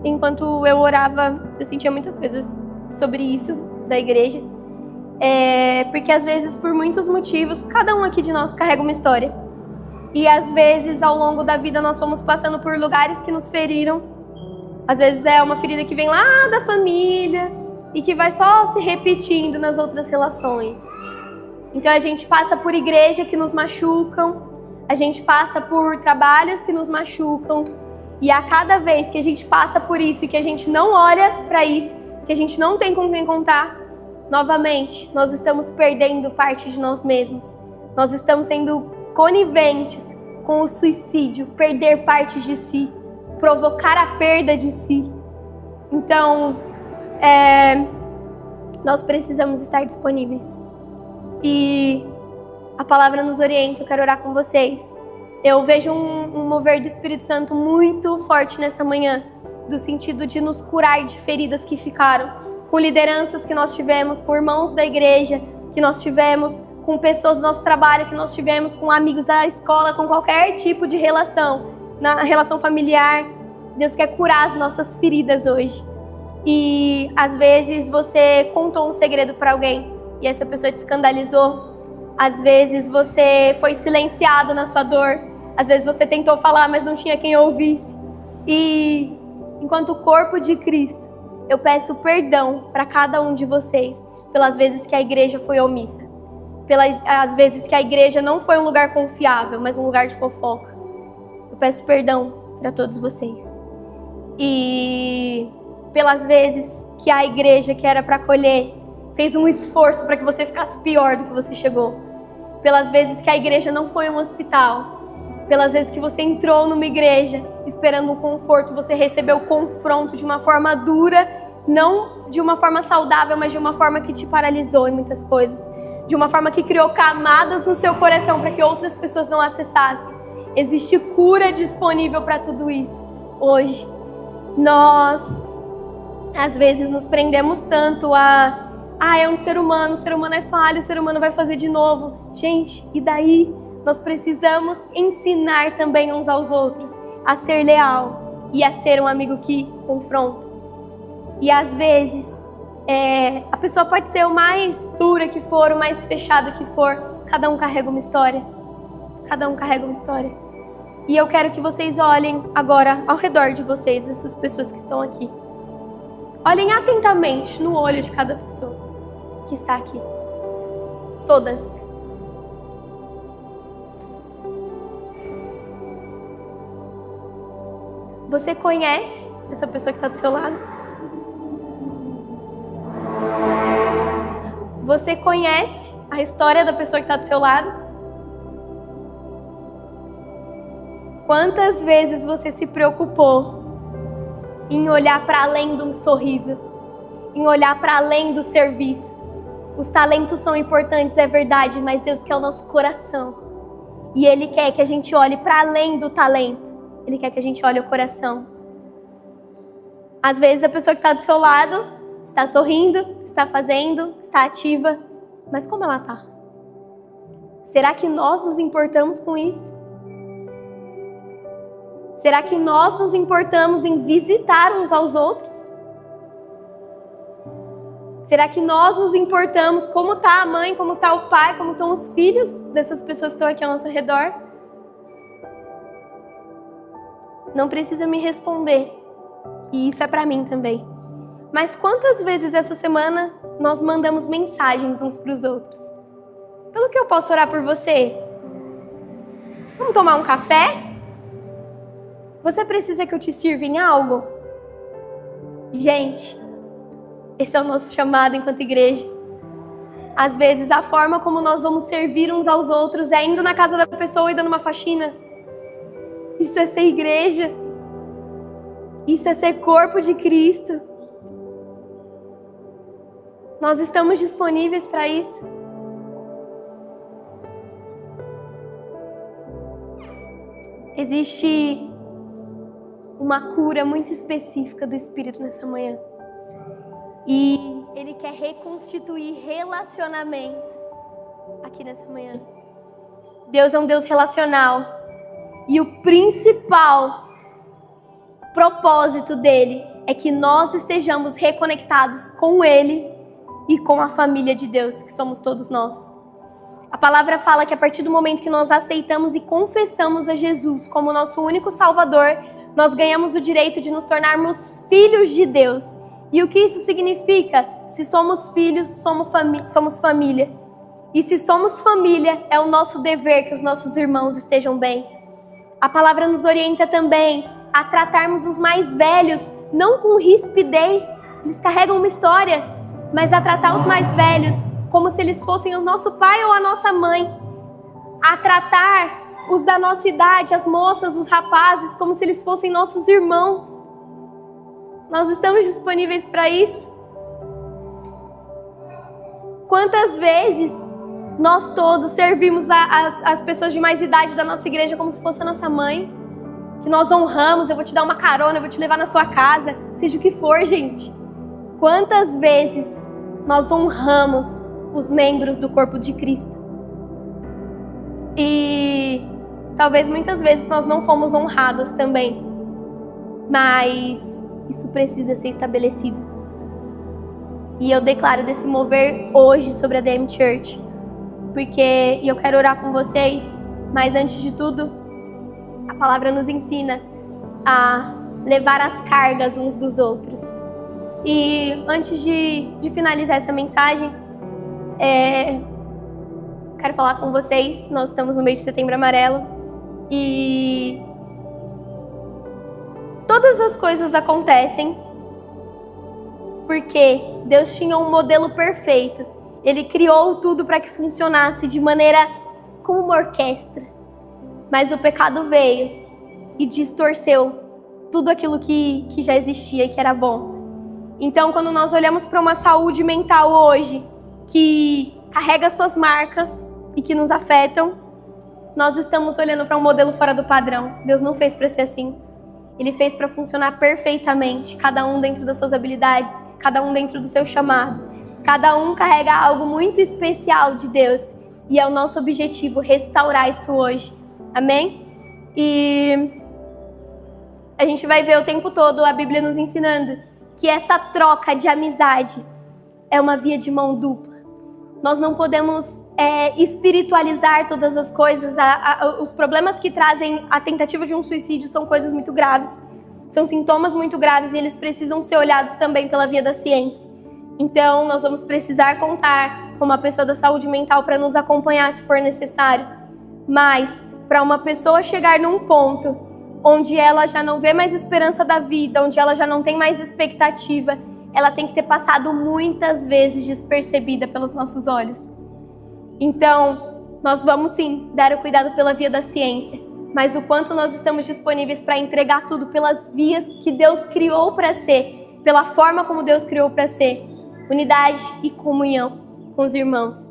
A: enquanto eu orava, eu sentia muitas coisas sobre isso da igreja. Porque às vezes, por muitos motivos, cada um aqui de nós carrega uma história. E às vezes, ao longo da vida, nós fomos passando por lugares que nos feriram. Às vezes é uma ferida que vem lá da família e que vai só se repetindo nas outras relações. Então a gente passa por igreja que nos machucam, a gente passa por trabalhos que nos machucam. E a cada vez que a gente passa por isso e que a gente não olha para isso, que a gente não tem com quem contar, novamente, nós estamos perdendo parte de nós mesmos. Nós estamos sendo coniventes com o suicídio, perder partes de si, provocar a perda de si. Então, nós precisamos estar disponíveis. E a palavra nos orienta, eu quero orar com vocês. Eu vejo um mover do Espírito Santo muito forte nessa manhã, do sentido de nos curar de feridas que ficaram, com lideranças que nós tivemos, com irmãos da igreja que nós tivemos, com pessoas do nosso trabalho que nós tivemos, com amigos da escola, com qualquer tipo de relação, na relação familiar. Deus quer curar as nossas feridas hoje. E às vezes você contou um segredo para alguém e essa pessoa te escandalizou. Às vezes você foi silenciado na sua dor. Às vezes você tentou falar, mas não tinha quem ouvisse. E enquanto corpo de Cristo, eu peço perdão para cada um de vocês pelas vezes que a igreja foi omissa. Pelas vezes que a igreja não foi um lugar confiável, mas um lugar de fofoca. Eu peço perdão para todos vocês. E pelas vezes que a igreja que era para acolher fez um esforço para que você ficasse pior do que você chegou. Pelas vezes que a igreja não foi um hospital. Pelas vezes que você entrou numa igreja esperando um conforto, você recebeu confronto de uma forma dura não de uma forma saudável, mas de uma forma que te paralisou em muitas coisas, de uma forma que criou camadas no seu coração para que outras pessoas não acessassem. Existe cura disponível para tudo isso. Hoje, nós, às vezes, nos prendemos tanto é um ser humano, o ser humano é falho, o ser humano vai fazer de novo. Gente, e daí? Nós precisamos ensinar também uns aos outros a ser leal e a ser um amigo que confronta. E às vezes, a pessoa pode ser o mais dura que for, o mais fechado que for, cada um carrega uma história. Cada um carrega uma história. E eu quero que vocês olhem agora ao redor de vocês, essas pessoas que estão aqui. Olhem atentamente no olho de cada pessoa que está aqui. Todas. Você conhece essa pessoa que está do seu lado? Você conhece a história da pessoa que está do seu lado? Quantas vezes você se preocupou em olhar para além de um sorriso, em olhar para além do serviço? Os talentos são importantes, é verdade, mas Deus quer o nosso coração. E Ele quer que a gente olhe para além do talento. Ele quer que a gente olhe o coração. Às vezes a pessoa que está do seu lado está sorrindo, está fazendo, está ativa, mas como ela está? Será que nós nos importamos com isso? Será que nós nos importamos em visitar uns aos outros? Será que nós nos importamos como está a mãe, como está o pai, como estão os filhos dessas pessoas que estão aqui ao nosso redor? Não precisa me responder. E isso é para mim também. Mas quantas vezes essa semana nós mandamos mensagens uns para os outros? Pelo que eu posso orar por você? Vamos tomar um café? Você precisa que eu te sirva em algo? Gente, esse é o nosso chamado enquanto igreja. Às vezes a forma como nós vamos servir uns aos outros é indo na casa da pessoa e dando uma faxina. Isso é ser igreja. Isso é ser corpo de Cristo. Nós estamos disponíveis para isso. Existe uma cura muito específica do Espírito nessa manhã. E Ele quer reconstituir relacionamento aqui nessa manhã. Deus é um Deus relacional. E o principal propósito dele é que nós estejamos reconectados com Ele e com a família de Deus, que somos todos nós. A palavra fala que a partir do momento que nós aceitamos e confessamos a Jesus como nosso único Salvador, nós ganhamos o direito de nos tornarmos filhos de Deus. E o que isso significa? Se somos filhos, somos família. E se somos família, é o nosso dever que os nossos irmãos estejam bem. A palavra nos orienta também a tratarmos os mais velhos, não com rispidez, eles carregam uma história, mas a tratar os mais velhos como se eles fossem o nosso pai ou a nossa mãe. A tratar os da nossa idade, as moças, os rapazes, como se eles fossem nossos irmãos. Nós estamos disponíveis para isso? Quantas vezes nós todos servimos as pessoas de mais idade da nossa igreja como se fosse a nossa mãe? Que nós honramos, eu vou te dar uma carona, eu vou te levar na sua casa, seja o que for, gente. Quantas vezes nós honramos os membros do corpo de Cristo? E talvez muitas vezes nós não fomos honrados também, mas isso precisa ser estabelecido. E eu declaro desse mover hoje sobre a DM Church, porque eu quero orar com vocês, mas antes de tudo, a palavra nos ensina a levar as cargas uns dos outros. E antes de finalizar essa mensagem, quero falar com vocês. Nós estamos no mês de Setembro Amarelo e todas as coisas acontecem porque Deus tinha um modelo perfeito. Ele criou tudo para que funcionasse de maneira como uma orquestra. Mas o pecado veio e distorceu tudo aquilo que já existia e que era bom. Então, quando nós olhamos para uma saúde mental hoje, que carrega suas marcas e que nos afetam, nós estamos olhando para um modelo fora do padrão. Deus não fez para ser assim. Ele fez para funcionar perfeitamente, cada um dentro das suas habilidades, cada um dentro do seu chamado. Cada um carrega algo muito especial de Deus. E é o nosso objetivo restaurar isso hoje. Amém? E a gente vai ver o tempo todo a Bíblia nos ensinando que essa troca de amizade é uma via de mão dupla. Nós não podemos espiritualizar todas as coisas. Os problemas que trazem a tentativa de um suicídio são coisas muito graves. São sintomas muito graves e eles precisam ser olhados também pela via da ciência. Então, nós vamos precisar contar com uma pessoa da saúde mental para nos acompanhar se for necessário. Mas, para uma pessoa chegar num ponto onde ela já não vê mais esperança da vida, onde ela já não tem mais expectativa, ela tem que ter passado muitas vezes despercebida pelos nossos olhos. Então, nós vamos sim dar o cuidado pela via da ciência, mas o quanto nós estamos disponíveis para entregar tudo pelas vias que Deus criou para ser, pela forma como Deus criou para ser, unidade e comunhão com os irmãos.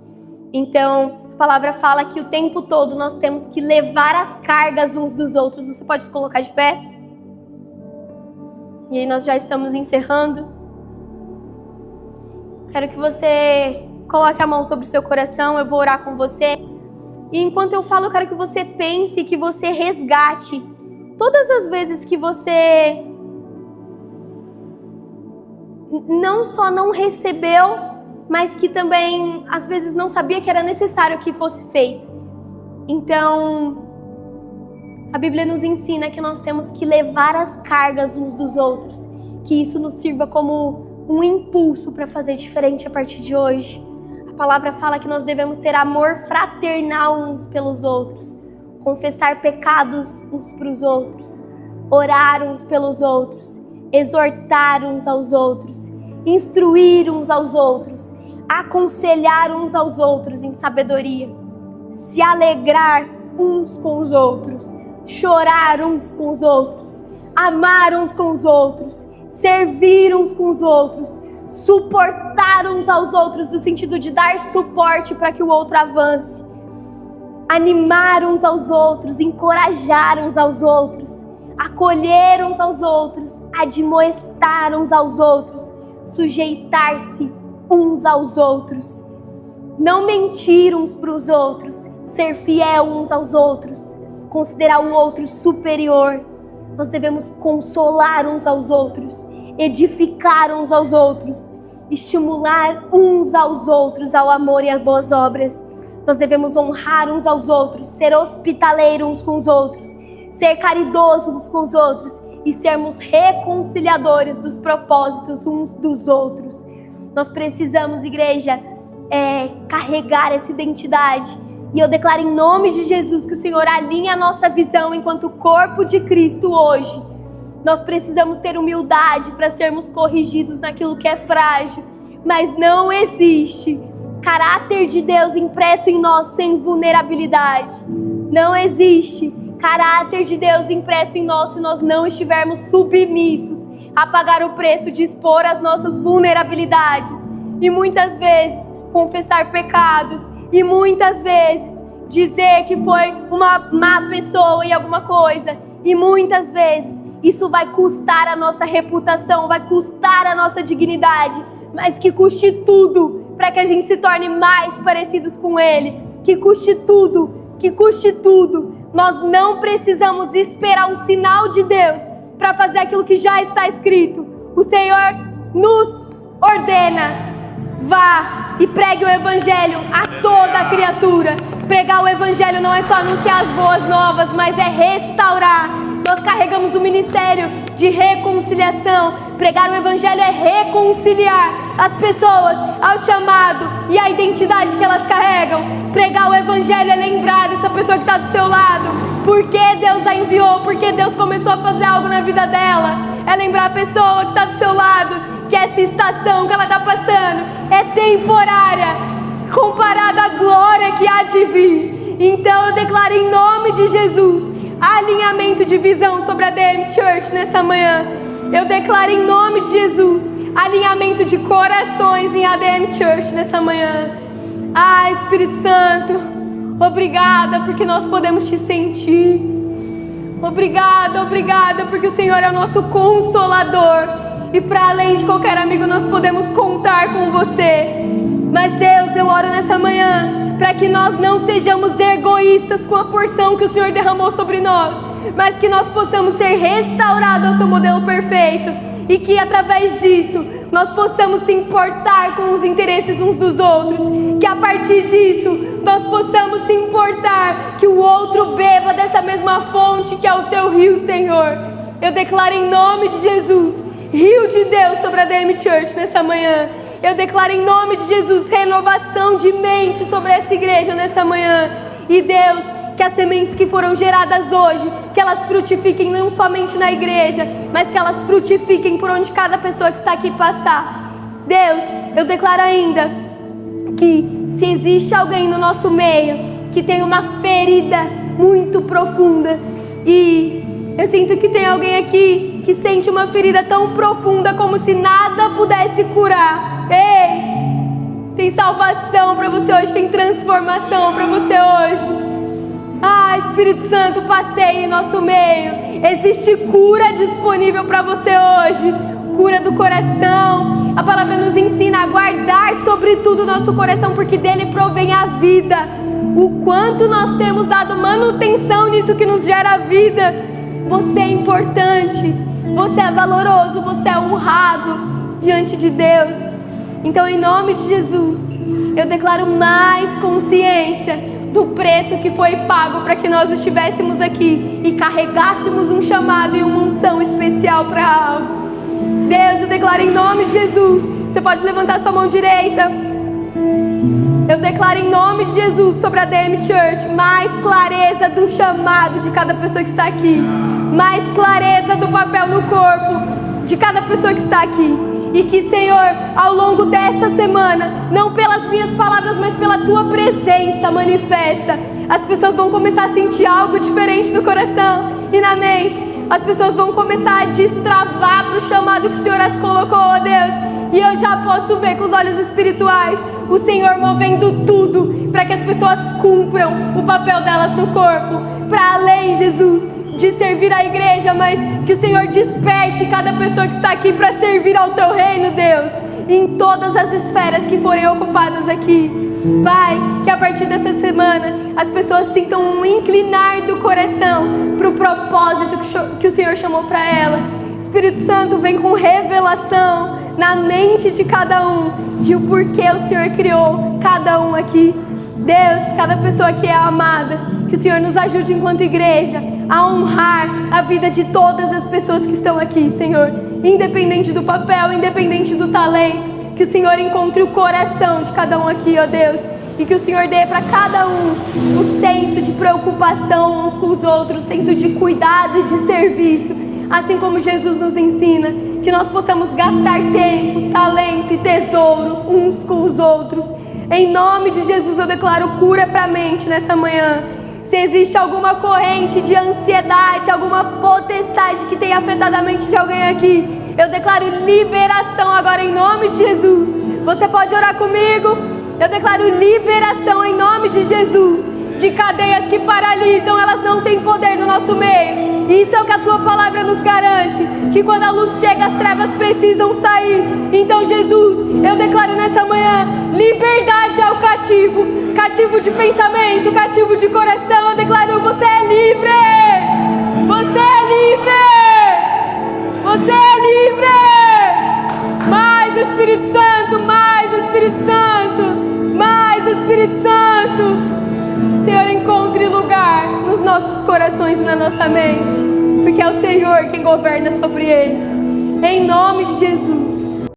A: Então, a palavra fala que o tempo todo nós temos que levar as cargas uns dos outros. Você pode se colocar de pé? E aí nós já estamos encerrando. Quero que você coloque a mão sobre o seu coração, eu vou orar com você. E enquanto eu falo, eu quero que você pense, que você resgate todas as vezes que você não só não recebeu, mas que também, às vezes, não sabia que era necessário que fosse feito. Então, a Bíblia nos ensina que nós temos que levar as cargas uns dos outros, que isso nos sirva como um impulso para fazer diferente a partir de hoje. A palavra fala que nós devemos ter amor fraternal uns pelos outros, confessar pecados uns para os outros, orar uns pelos outros, exortar uns aos outros, instruir uns aos outros, aconselhar uns aos outros em sabedoria, se alegrar uns com os outros, chorar uns com os outros, amar uns com os outros, servir uns com os outros, suportar uns aos outros, no sentido de dar suporte para que o outro avance, animar uns aos outros, encorajar uns aos outros, acolher uns aos outros, admoestar uns aos outros, sujeitar-se uns aos outros, não mentir uns para os outros, ser fiel uns aos outros, considerar o outro superior. Nós devemos consolar uns aos outros, edificar uns aos outros, estimular uns aos outros ao amor e às boas obras. Nós devemos honrar uns aos outros, ser hospitaleiros uns com os outros, ser caridosos uns com os outros e sermos reconciliadores dos propósitos uns dos outros. Nós precisamos, igreja, carregar essa identidade. E eu declaro em nome de Jesus que o Senhor alinhe a nossa visão enquanto corpo de Cristo hoje. Nós precisamos ter humildade para sermos corrigidos naquilo que é frágil. Mas não existe caráter de Deus impresso em nós sem vulnerabilidade. Não existe caráter de Deus impresso em nós se nós não estivermos submissos a pagar o preço de expor as nossas vulnerabilidades. E muitas vezes confessar pecados. E muitas vezes dizer que foi uma má pessoa em alguma coisa. E muitas vezes isso vai custar a nossa reputação, vai custar a nossa dignidade. Mas que custe tudo para que a gente se torne mais parecidos com Ele. Que custe tudo, que custe tudo. Nós não precisamos esperar um sinal de Deus para fazer aquilo que já está escrito. O Senhor nos ordena: vá e pregue o Evangelho a toda a criatura. Pregar o Evangelho não é só anunciar as boas novas, mas é restaurar. Nós carregamos o ministério de reconciliação. Pregar o Evangelho é reconciliar as pessoas ao chamado e à identidade que elas carregam. Pregar o Evangelho é lembrar dessa pessoa que está do seu lado por que Deus a enviou, porque Deus começou a fazer algo na vida dela. É lembrar a pessoa que está do seu lado que essa estação que ela está passando é temporária comparada à glória que há de vir. Então eu declaro em nome de Jesus alinhamento de visão sobre a DM Church nessa manhã. Eu declaro em nome de Jesus alinhamento de corações em ADM Church nessa manhã. Espírito Santo, obrigada porque nós podemos te sentir. Obrigada, obrigada porque o Senhor é o nosso consolador. E para além de qualquer amigo nós podemos contar com você. Mas Deus, eu oro nessa manhã para que nós não sejamos egoístas com a porção que o Senhor derramou sobre nós, mas que nós possamos ser restaurados ao seu modelo perfeito, e que através disso nós possamos se importar com os interesses uns dos outros, que a partir disso nós possamos se importar que o outro beba dessa mesma fonte que é o teu rio, Senhor. Eu declaro em nome de Jesus, rio de Deus sobre a ADM Church nessa manhã. Eu declaro em nome de Jesus renovação de mente sobre essa igreja nessa manhã. E Deus, que as sementes que foram geradas hoje, que elas frutifiquem não somente na igreja, mas que elas frutifiquem por onde cada pessoa que está aqui passar. Deus, eu declaro ainda que se existe alguém no nosso meio que tem uma ferida muito profunda, e eu sinto que tem alguém aqui que sente uma ferida tão profunda como se nada pudesse curar. Ei, tem salvação para você hoje, tem transformação para você hoje. Espírito Santo, passeie em nosso meio. Existe cura disponível para você hoje, cura do coração. A palavra nos ensina a guardar sobretudo o nosso coração, porque dele provém a vida. O quanto nós temos dado manutenção nisso que nos gera vida. Você é importante, você é valoroso, você é honrado diante de Deus. Então, em nome de Jesus, eu declaro mais consciência do preço que foi pago para que nós estivéssemos aqui e carregássemos um chamado e uma unção especial para algo. Deus, eu declaro em nome de Jesus. Você pode levantar sua mão direita. Eu declaro em nome de Jesus sobre a ADM Church mais clareza do chamado de cada pessoa que está aqui, mais clareza do papel no corpo de cada pessoa que está aqui. E que, Senhor, ao longo dessa semana, não pelas minhas palavras, mas pela Tua presença manifesta, as pessoas vão começar a sentir algo diferente no coração e na mente. As pessoas vão começar a destravar para o chamado que o Senhor as colocou, ó Deus. E eu já posso ver com os olhos espirituais o Senhor movendo tudo para que as pessoas cumpram o papel delas no corpo. Para além, Jesus, de servir a igreja, mas que o Senhor desperte cada pessoa que está aqui para servir ao Teu reino, Deus, em todas as esferas que forem ocupadas aqui. Pai, que a partir dessa semana as pessoas sintam um inclinar do coração para o propósito que o Senhor chamou para ela. Espírito Santo, vem com revelação na mente de cada um de o porquê o Senhor criou cada um aqui. Deus, cada pessoa que é amada, que o Senhor nos ajude enquanto igreja a honrar a vida de todas as pessoas que estão aqui, Senhor, independente do papel, independente do talento, que o Senhor encontre o coração de cada um aqui, ó Deus, e que o Senhor dê para cada um o senso de preocupação uns com os outros, o senso de cuidado e de serviço, assim como Jesus nos ensina, que nós possamos gastar tempo, talento e tesouro uns com os outros. Em nome de Jesus eu declaro cura para a mente nessa manhã. Se existe alguma corrente de ansiedade, alguma potestade que tenha afetado a mente de alguém aqui, eu declaro liberação agora em nome de Jesus. Você pode orar comigo? Eu declaro liberação em nome de Jesus. De cadeias que paralisam, elas não têm poder no nosso meio. Isso é o que a Tua palavra nos garante, que quando a luz chega, as trevas precisam sair. Então, Jesus, eu declaro nessa manhã liberdade ao cativo, cativo de pensamento, cativo de coração. Eu declaro: você é livre, você é livre, você é livre. Mais Espírito Santo, mais Espírito Santo, mais Espírito Santo. Senhor, encontre lugar nos nossos corações e na nossa mente, porque é o Senhor quem governa sobre eles. Em nome de Jesus.